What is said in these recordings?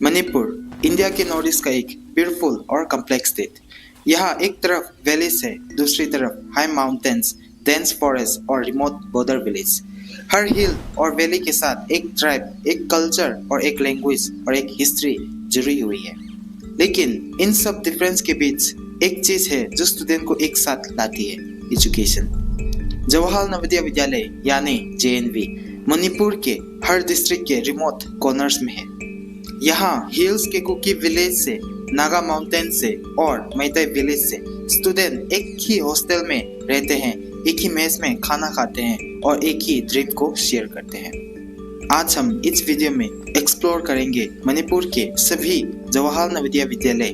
Manipur India के north east का एक ब्यूटीफुल और कम्प्लेक्स स्टेट। यहाँ एक तरफ वैलीज है, दूसरी तरफ हाई माउंटेन्स, डेंस फॉरेस्ट और रिमोट बॉर्डर विलेज। हर हिल और वैली के साथ एक ट्राइब, एक कल्चर और एक लैंग्वेज और एक हिस्ट्री जुड़ी हुई है। लेकिन इन सब डिफरेंस के बीच एक चीज है जो स्टूडेंट को एक साथ लाती है, एजुकेशन। जवाहर नवोदय विद्यालय यानी JNV मणिपुर के हर डिस्ट्रिक्ट के रिमोट कॉर्नर्स में है। यहाँ हिल्स के कुकी विलेज से, नागा माउंटेन से और मैतेई विलेज से स्टूडेंट एक ही हॉस्टल में रहते हैं, एक ही मेस में खाना खाते हैं और एक ही ड्रीम को शेयर करते हैं। आज हम इस वीडियो में एक्सप्लोर करेंगे मणिपुर के सभी जवाहर नवोदय विद्यालय,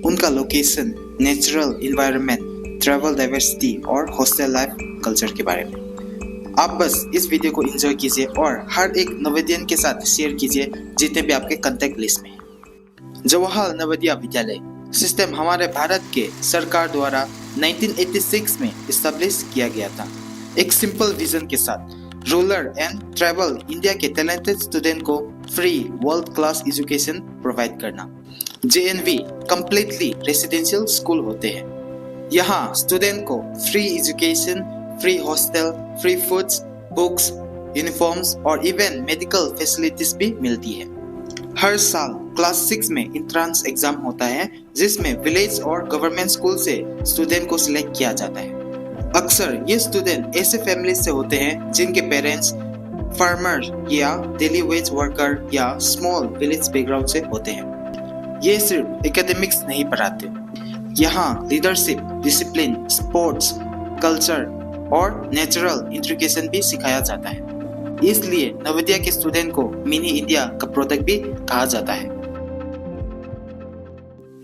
उनका location, natural environment, travel diversity और हॉस्टल लाइफ कल्चर के बारे में। आप बस इस वीडियो को एंजॉय कीजिए और हर एक नवोदयन के साथ शेयर कीजिए जितने भी आपके कांटेक्ट लिस्ट में है। जवाहर नवोदय विद्यालय सिस्टम हमारे भारत के सरकार द्वारा 1986 में इस्टेब्लिश किया गया था, एक सिंपल विजन के साथ। रूरल एंड ट्राइबल इंडिया के टैलेंटेड स्टूडेंट को free world class education provide करना। JNV कंप्लीटली रेसिडेंशियल स्कूल होते हैं। यहाँ स्टूडेंट को free education, free hostel, free foods, books, uniforms और इवन मेडिकल फैसिलिटीज भी मिलती है। हर साल क्लास 6 में एंट्रेंस एग्जाम होता है जिसमें विलेज और गवर्नमेंट स्कूल से स्टूडेंट को सिलेक्ट किया जाता है। अक्सर ये स्टूडेंट ऐसे फैमिली से होते हैं जिनके पेरेंट्स फार्मर या डेली वेज वर्कर या स्मॉल विलेज बैकग्राउंड से होते हैं। ये सिर्फ एकेडमिक्स नहीं पढ़ाते, यहाँ लीडरशिप, डिसिप्लिन, स्पोर्ट्स, कल्चर और नेचुरल एजुकेशन भी सिखाया जाता है। इसलिए नवोदय के स्टूडेंट को मिनी इंडिया का प्रोडक्ट भी कहा जाता है।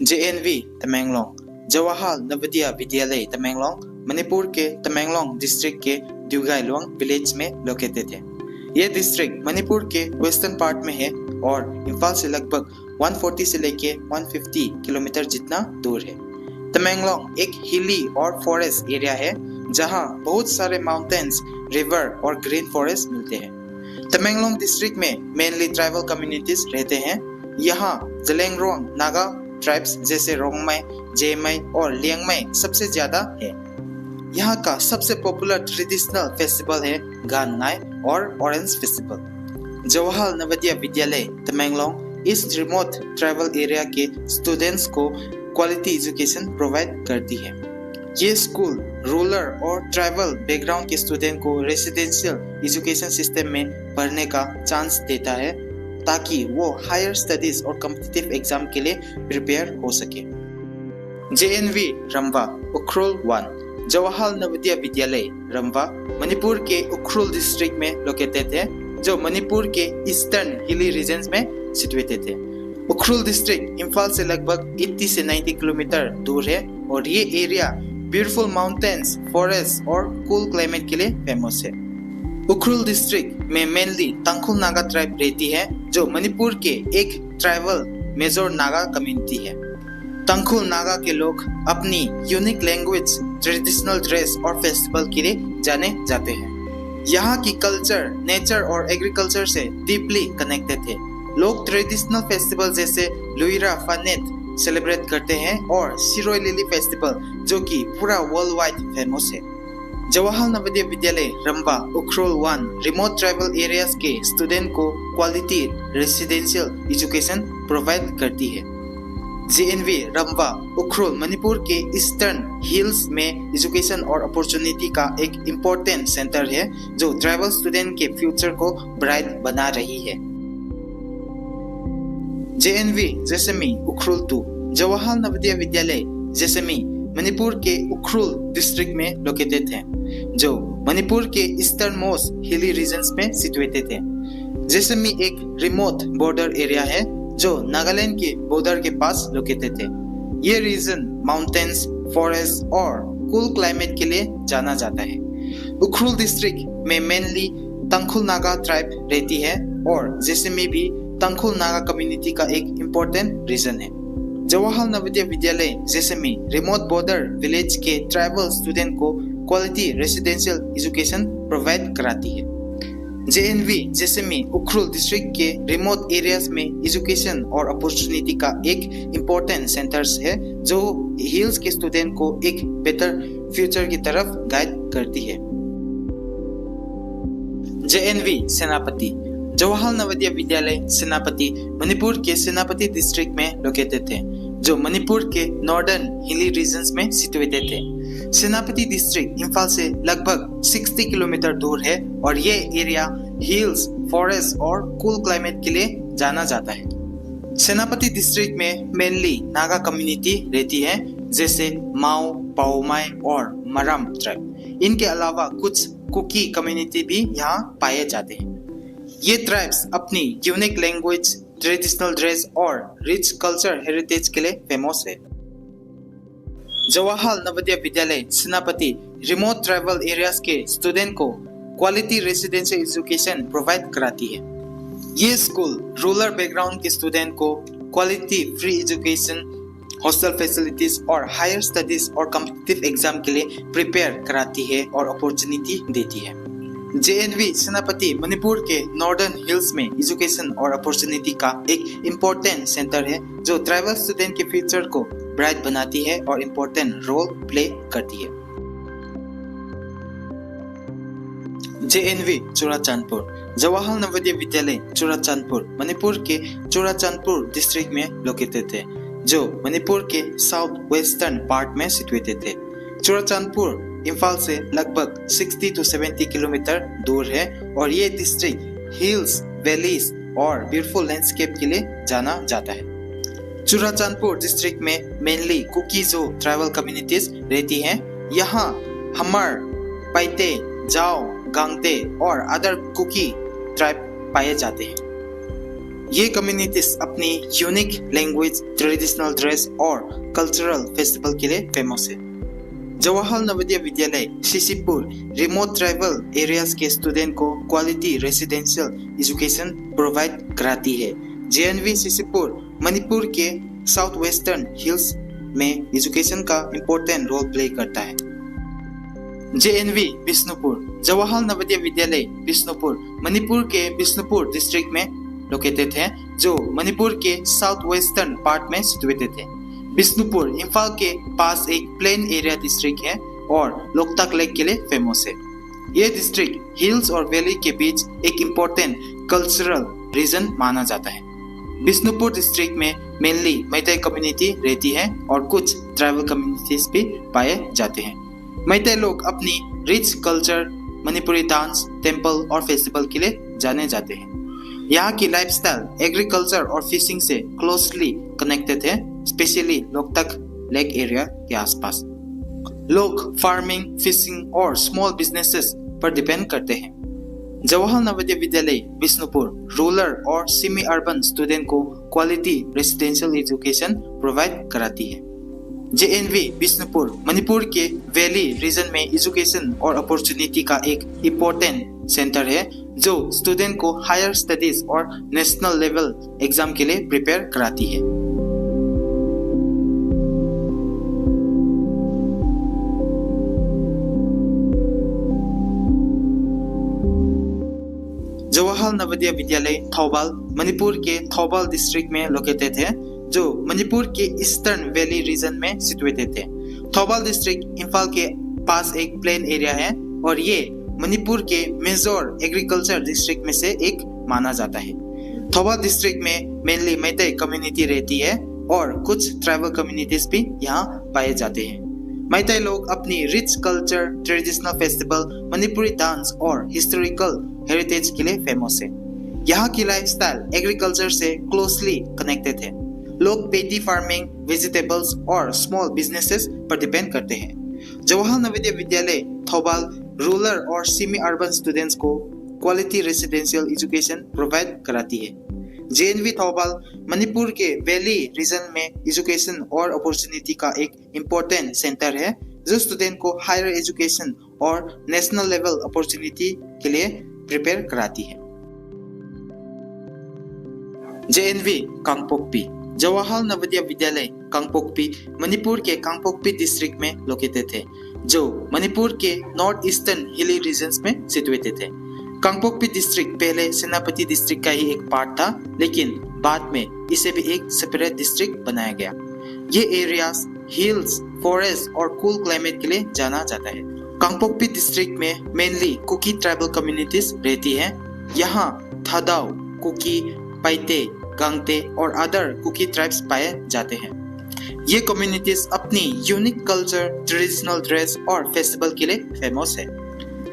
JNV तमेंगलोंग जवाहर नवोदय विद्यालय तमेंगलोंग मणिपुर के तमेंगलोंग डिस्ट्रिक्ट के ड्यूगाईलोंग विलेज में लोकेटेड है। यह डिस्ट्रिक्ट मणिपुर के वेस्टर्न पार्ट में है और इम्फाल से लगभग 140 से लेके 150 किलोमीटर जितना दूर है। तमेंगलोंग एक हिली और फॉरेस्ट एरिया है जहाँ बहुत सारे माउंटेन्स, रिवर और ग्रीन फॉरेस्ट मिलते हैं। तमेंगलोंग डिस्ट्रिक्ट में मेनली ट्राइबल कम्युनिटीज रहते हैं। यहाँ जलेंगरोंग नागा ट्राइब्स जैसे रोंगमाई, जेमाई और लियांगमाई सबसे ज्यादा है। यहाँ का सबसे पॉपुलर ट्रेडिशनल फेस्टिवल है गान नाई और ऑरेंज फेस्टिवल। जवाहर नवोदय विद्यालय तमेंगलोंग इस रिमोट ट्राइबल एरिया के स्टूडेंट्स को क्वालिटी एजुकेशन प्रोवाइड करती है। ये स्कूल रूरल और ट्राइबल बैकग्राउंड के स्टूडेंट को रेसिडेंशियल एजुकेशन सिस्टम में पढ़ने का चांस देता है ताकि वो हायर स्टडीज और कॉम्पिटिटिव एग्जाम के लिए प्रिपेयर हो सके। JNV रंबा उखरुल 1 जवाहर नवोदय विद्यालय रंबा मणिपुर के उखरुल डिस्ट्रिक्ट में लोकेटेड है, जो मणिपुर के ईस्टर्न हिली रीजन्स में सिचुएटेड है। उखरुल डिस्ट्रिक्ट इम्फाल से लगभग 80 से 90 किलोमीटर दूर है और ये एरिया ब्यूटीफुल माउंटेन्स, फॉरेस्ट और कूल क्लाइमेट के लिए फेमस है। उखरुल डिस्ट्रिक्ट में मेनली तंगखुल नागा ट्राइब रहती है, जो मणिपुर के एक ट्राइबल मेजर नागा कम्युनिटी है। तंगखुल नागा के लोग अपनी यूनिक लैंग्वेज, ट्रेडिशनल ड्रेस और फेस्टिवल के लिए जाने जाते हैं। यहाँ की कल्चर, नेचर और एग्रीकल्चर से डीपली कनेक्टेड है। लोग ट्रेडिशनल फेस्टिवल जैसे लुइरा फनेट सेलिब्रेट करते हैं और सिरोई लिली फेस्टिवल जो कि पूरा वर्ल्ड वाइड फेमस है। जवाहर नवोदय विद्यालय रंबा उखरुल 1 रिमोट ट्राइबल एरियाज के स्टूडेंट को क्वालिटी रेसिडेंशियल एजुकेशन प्रोवाइड करती है। JNV रंबा उखरुल मणिपुर के ईस्टर्न हिल्स में एजुकेशन और अपॉर्चुनिटी का एक इम्पोर्टेंट सेंटर है जो ट्राइबल स्टूडेंट के फ्यूचर को ब्राइट बना रही है। JNV जैसमी उखरुल 2 जवाहर नवोदय विद्यालय जैसमी मणिपुर के उखरुल डिस्ट्रिक्ट में लोकेटेड है, जो मणिपुर के ईस्टर्न मोस्ट हिली रीजन्स में सिचुएटेड है। जैसमी एक रिमोट बॉर्डर एरिया है जो नागालैंड के बॉर्डर के पास लोकेटेड है। ये रीजन माउंटेन्स, फॉरेस्ट और कूल क्लाइमेट के लिए जाना जाता है। उखरुल डिस्ट्रिक्ट में मेनली तंगखुल नागा ट्राइब रहती है और जैसमी भी तंगखुल नागा कम्युनिटी का एक इम्पोर्टेंट रीजन है। जवाहर नवोदय विद्यालय जैसमी रिमोट बॉर्डर विलेज के ट्राइबल स्टूडेंट को क्वालिटी रेसिडेंशियल एजुकेशन प्रोवाइड कराती है। JNV जेसमी उखरुल डिस्ट्रिक्ट के रिमोट एरियाज में एजुकेशन और अपॉर्चुनिटी का एक इम्पोर्टेंट सेंटर्स है जो हिल्स के स्टूडेंट को एक बेटर फ्यूचर की तरफ गाइड करती है। JNV सेनापति जवाहरलाल नवोदय विद्यालय सेनापति मणिपुर के सेनापति डिस्ट्रिक्ट में लोकेटेड थे जो मणिपुर के नॉर्दर्न हिली रीजन्स में सिचुएटेड थे। सेनापति डिस्ट्रिक्ट इम्फाल से लगभग 60 किलोमीटर दूर है और ये एरिया हिल्स, फॉरेस्ट और कूल क्लाइमेट के लिए जाना जाता है। सेनापति डिस्ट्रिक्ट में मेनली नागा कम्युनिटी रहती है जैसे माओ, पाओमाई और मराम ट्राइब। इनके अलावा कुछ कुकी कम्युनिटी भी यहाँ पाए जाते हैं। ये ट्राइब्स अपनी यूनिक लैंग्वेज, ट्रेडिशनल ड्रेस और रिच कल्चर हेरिटेज के लिए फेमस है। जवाहरलाल नवोदय विद्यालय सेनापति रिमोट ट्राइबल एरियाज के स्टूडेंट को क्वालिटी रेसिडेंशियल एजुकेशन प्रोवाइड कराती है। ये स्कूल रूरल बैकग्राउंड के स्टूडेंट को quality free education, hostel facilities और हायर स्टडीज और कॉम्पिटिटिव एग्जाम के लिए प्रिपेयर कराती है और अपॉर्चुनिटी देती है। JNV सेनापति मणिपुर के नॉर्दर्न हिल्स में एजुकेशन और अपॉर्चुनिटी का एक इम्पोर्टेंट सेंटर है जो ट्राइबल स्टूडेंट के फ्यूचर को ब्राइट बनाती है और इम्पोर्टेंट रोल प्ले करती है। JNV चुराचांदपुर जवाहरलाल नवोदय विद्यालय चुराचांदपुर मणिपुर के चुराचांदपुर डिस्ट्रिक्ट में लोकेटेड है जो मणिपुर के साउथ वेस्टर्न पार्ट में सिचुएटेड है। चुराचांदपुर इम्फाल से लगभग 60 to 70 किलोमीटर दूर है और ये डिस्ट्रिक्ट हिल्स, वैलीज और ब्यूटीफुल लैंडस्केप के लिए जाना जाता है। चुराचांदपुर डिस्ट्रिक्ट में मेनली कुकीजो ट्राइबल कम्युनिटीज रहती हैं। यहाँ हमर, पाइते, जाओ, गांगते और अदर कुकी ट्राइब पाए जाते हैं। ये कम्युनिटीज अपनी यूनिक लैंग्वेज, ट्रेडिशनल ड्रेस और कल्चरल फेस्टिवल के लिए फेमस है। Jawaharlal Navodaya Vidyalaya शिशिपुर remote tribal areas के स्टूडेंट को क्वालिटी रेसिडेंशियल एजुकेशन प्रोवाइड कराती है। JNV शिशिपुर मणिपुर के साउथ वेस्टर्न हिल्स में एजुकेशन का इम्पोर्टेंट रोल प्ले करता है। JNV बिष्णुपुर जवाहरलाल नवोदय विद्यालय बिष्णुपुर मणिपुर के बिष्णुपुर डिस्ट्रिक्ट में लोकेटेड है जो मणिपुर के साउथ वेस्टर्न पार्ट में सिचुएटेड है। बिष्णुपुर इम्फाल के पास एक प्लेन एरिया डिस्ट्रिक्ट है और लोकतक लेक के लिए फेमस है। यह डिस्ट्रिक्ट हिल्स और वैली के बीच एक इम्पोर्टेंट कल्चरल रीजन माना जाता है। बिष्णुपुर डिस्ट्रिक्ट में मेनली मैतेई कम्युनिटी रहती है और कुछ ट्राइबल कम्युनिटीज भी पाए जाते हैं। मैतेई लोग अपनी rich culture, Manipuri dance, temple और फेस्टिवल के लिए जाने जाते हैं। यहाँ की लाइफस्टाइल एग्रीकल्चर और फिशिंग से क्लोजली कनेक्टेड है, स्पेशली लोकतक लेक एरिया के आसपास। लोग फार्मिंग, फिशिंग और स्मॉल बिजनेसेस पर डिपेंड करते हैं। जवाहरलाल नवोदय विद्यालय बिष्णुपुर रूरल और सेमी अर्बन स्टूडेंट को क्वालिटी रेसिडेंशियल एजुकेशन प्रोवाइड कराती है। JNV बिष्णुपुर मणिपुर के वैली रीजन में एजुकेशन और अपॉर्चुनिटी का एक इम्पोर्टेंट सेंटर है जो स्टूडेंट को हायर स्टडीज और नेशनल लेवल एग्जाम के लिए प्रिपेयर कराती है। जवाहरलाल नवोदय विद्यालय थौबाल मणिपुर के थौबाल डिस्ट्रिक्ट में लोकेटेड है जो मणिपुर के ईस्टर्न वैली रीजन में सिचुएटेड है। थौबाल डिस्ट्रिक्ट इम्फाल के पास एक प्लेन एरिया है और ये मणिपुर के मेजर एग्रीकल्चर डिस्ट्रिक्ट में से एक माना जाता है। थौबाल डिस्ट्रिक्ट में मेनली मैतेई कम्युनिटी रहती है और कुछ ट्राइबल कम्युनिटीज भी यहाँ पाए जाते हैं। मैतेई लोग अपनी rich culture, traditional festival, Manipuri dance और हिस्टोरिकल हेरिटेज के लिए फेमस है। यहाँ की लाइफस्टाइल एग्रीकल्चर से क्लोजली कनेक्टेड है। लोग पेटी फार्मिंग, वेजिटेबल्स और स्मॉल बिजनेसेस पर डिपेंड करते हैं। जवाहरलाल नवोदय विद्यालय थौबाल रूरल और सेमी अर्बन स्टूडेंट्स को क्वालिटी रेसिडेंशियल एजुकेशन प्रोवाइड कराती है। JNV थौबाल मणिपुर के वैली रीजन में एजुकेशन और अपॉर्चुनिटी का एक इम्पोर्टेंट सेंटर है जो स्टूडेंट को हायर एजुकेशन और नेशनल लेवल अपॉर्चुनिटी के लिए प्रिपेयर कराती है। JNV कांगपोकपी जवाहरलाल नवोदय विद्यालय कांगपोकपी मणिपुर के कांगपोकपी डिस्ट्रिक्ट में लोकेटेड है जो मणिपुर के नॉर्थ ईस्टर्न हिली रीजन्स में सिचुएटेड है। कांगपोकपी डिस्ट्रिक्ट पहले सेनापति डिस्ट्रिक्ट का ही एक पार्ट था, लेकिन बाद में इसे भी एक सेपरेट डिस्ट्रिक्ट बनाया गया। ये एरियाज हिल्स, फॉरेस्ट और कूल क्लाइमेट के लिए जाना जाता है। कांगपोकपी डिस्ट्रिक्ट में मेनली कुकी ट्राइबल कम्युनिटीज रहती हैं। यहाँ थादाव, कुकी, पाइते, गांगते और अदर कुकी ट्राइब्स पाए जाते हैं। ये कम्युनिटीज अपनी यूनिक कल्चर, ट्रेडिशनल ड्रेस और फेस्टिवल के लिए फेमस है।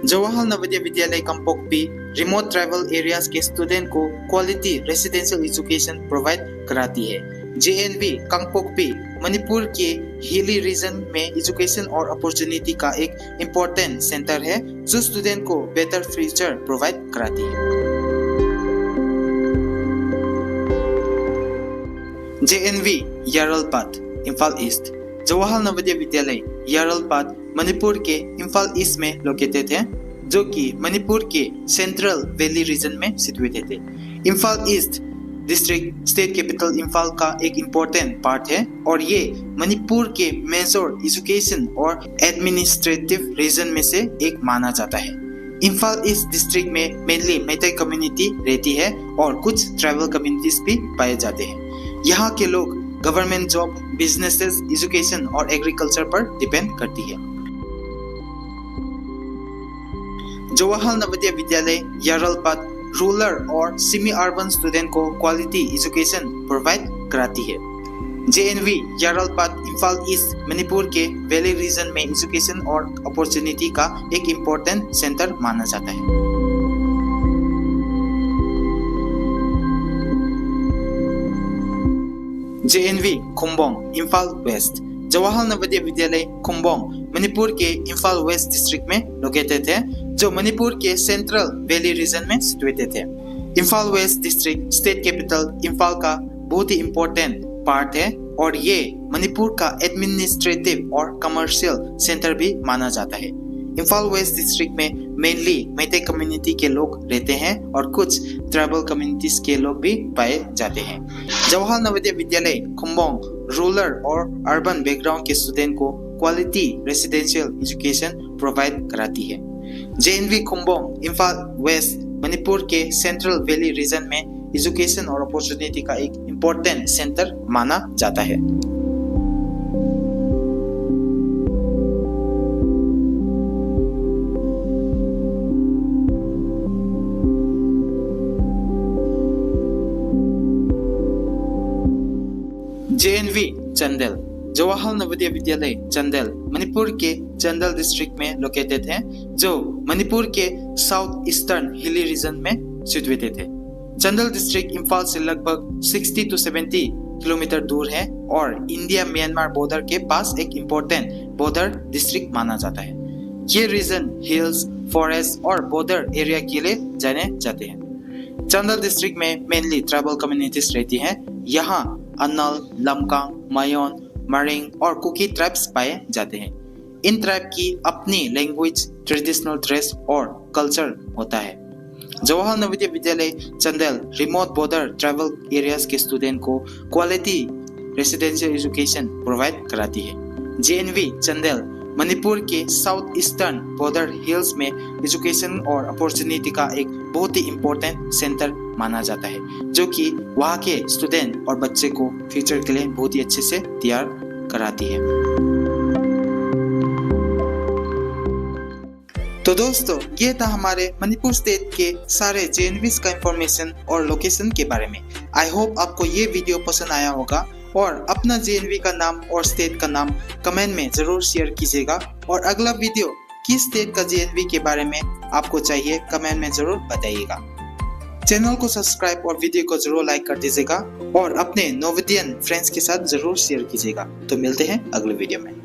जवाहर नवोदय विद्यालय कांगपोकपी रिमोट ट्राइबल एरियाज के स्टूडेंट को क्वालिटी रेसिडेंशियल एजुकेशन प्रोवाइड कराती है। JNV कांगपोकपी मणिपुर के हिली रीजन में एजुकेशन और अपॉर्चुनिटी का एक इम्पोर्टेंट सेंटर है, जो स्टूडेंट को बेटर फ्यूचर प्रोवाइड कराती है। JNV Yaralpat Imphal east. जवाहर नवोदय विद्यालय यारलपाट मणिपुर के इम्फाल ईस्ट में लोकेटेड है, जो कि मणिपुर के सेंट्रल वैली रीजन में सिचुएटेड है। Imphal east district state capital Imphal का एक इम्पोर्टेंट पार्ट है और ये मणिपुर के मेजर एजुकेशन और एडमिनिस्ट्रेटिव रीजन में से एक माना जाता है। इम्फाल ईस्ट डिस्ट्रिक्ट में मेनली मैते कम्युनिटी रहती है और कुछ ट्राइबल कम्युनिटीज भी पाए जाते हैं। यहाँ के लोग गवर्नमेंट जॉब, बिजनेसेस, एजुकेशन और एग्रीकल्चर पर डिपेंड करती है। जवाहर नवोदय विद्यालय यारलपाट रूरल और सेमी अर्बन स्टूडेंट को क्वालिटी एजुकेशन प्रोवाइड कराती है। JNV यारलपाट इम्फाल ईस्ट मणिपुर के वैली रीजन में एजुकेशन और अपॉर्चुनिटी का एक इम्पोर्टेंट सेंटर माना जाता है। JNV Khumbong Imphal west. जवाहर नवोदय विद्यालय खुम्बोंग मणिपुर के इम्फाल वेस्ट डिस्ट्रिक्ट में लोकेटेड है, जो मणिपुर के सेंट्रल वैली रीजन में सिचुएटेड है। Imphal west district state capital Imphal का बहुत ही इम्पोर्टेंट पार्ट है और ये मणिपुर का एडमिनिस्ट्रेटिव और कमर्शियल सेंटर भी माना जाता है। इम्फाल वेस्ट डिस्ट्रिक्ट में मेनली मैते कम्युनिटी के लोग रहते हैं और कुछ ट्राइबल कम्युनिटीज के लोग भी पाए जाते हैं। जवाहर नवोदय विद्यालय खुम्बोंग रूरल और अर्बन बैकग्राउंड के स्टूडेंट को क्वालिटी रेसिडेंशियल एजुकेशन प्रोवाइड कराती है। JNV खुम्बोंग इम्फाल वेस्ट मणिपुर के सेंट्रल वैली रीजन में एजुकेशन और अपॉर्चुनिटी का एक इम्पोर्टेंट सेंटर माना जाता है। JNV चंदेल। जवाहर नवोदय विद्यालय चंदेल मणिपुर के चंदेल डिस्ट्रिक्ट में लोकेटेड है, जो मणिपुर के साउथ ईस्टर्न हिली रीजन में सिचुएटेड है। चंदेल डिस्ट्रिक्ट इम्फाल से लगभग 60 to 70 किलोमीटर दूर है और इंडिया म्यांमार बॉर्डर के पास एक इम्पोर्टेंट बॉर्डर डिस्ट्रिक्ट माना जाता है। ये रीजन हिल्स, फॉरेस्ट और बॉर्डर एरिया के लिए जाने जाते हैं। चंदेल डिस्ट्रिक्ट में मेनली ट्राइबल कम्युनिटीज रहती हैं। यहाँ अन्नल, लमकांग, मायोन, मरिंग और कुकी ट्राइब्स पाए जाते हैं। इन ट्राइब की अपनी लैंग्वेज, ट्रेडिशनल ड्रेस और कल्चर होता है। जवाहर नवोदय विद्यालय Chandel remote border tribal areas के स्टूडेंट को क्वालिटी रेसिडेंशियल एजुकेशन प्रोवाइड कराती है। JNV चंदेल मणिपुर के साउथ ईस्टर्न बॉर्डर हिल्स में एजुकेशन और अपॉर्चुनिटी का एक बहुत ही इम्पोर्टेंट सेंटर माना जाता है, जो कि वहाँ के स्टूडेंट और बच्चे को फ्यूचर के लिए बहुत ही अच्छे से तैयार कराती है। तो दोस्तों, ये था हमारे मणिपुर स्टेट के सारे JNVs का इंफॉर्मेशन और लोकेशन के बारे में। आई होप आपको ये वीडियो पसंद आया होगा और अपना JNV का नाम और स्टेट का नाम कमेंट में जरूर शेयर कीजिएगा। और अगला वीडियो किस स्टेट का JNV के बारे में आपको चाहिए, कमेंट में जरूर बताइएगा। चैनल को सब्सक्राइब और वीडियो को जरूर लाइक कर दीजिएगा और अपने नवोदियन फ्रेंड्स के साथ जरूर शेयर कीजिएगा। तो मिलते हैं अगले वीडियो में।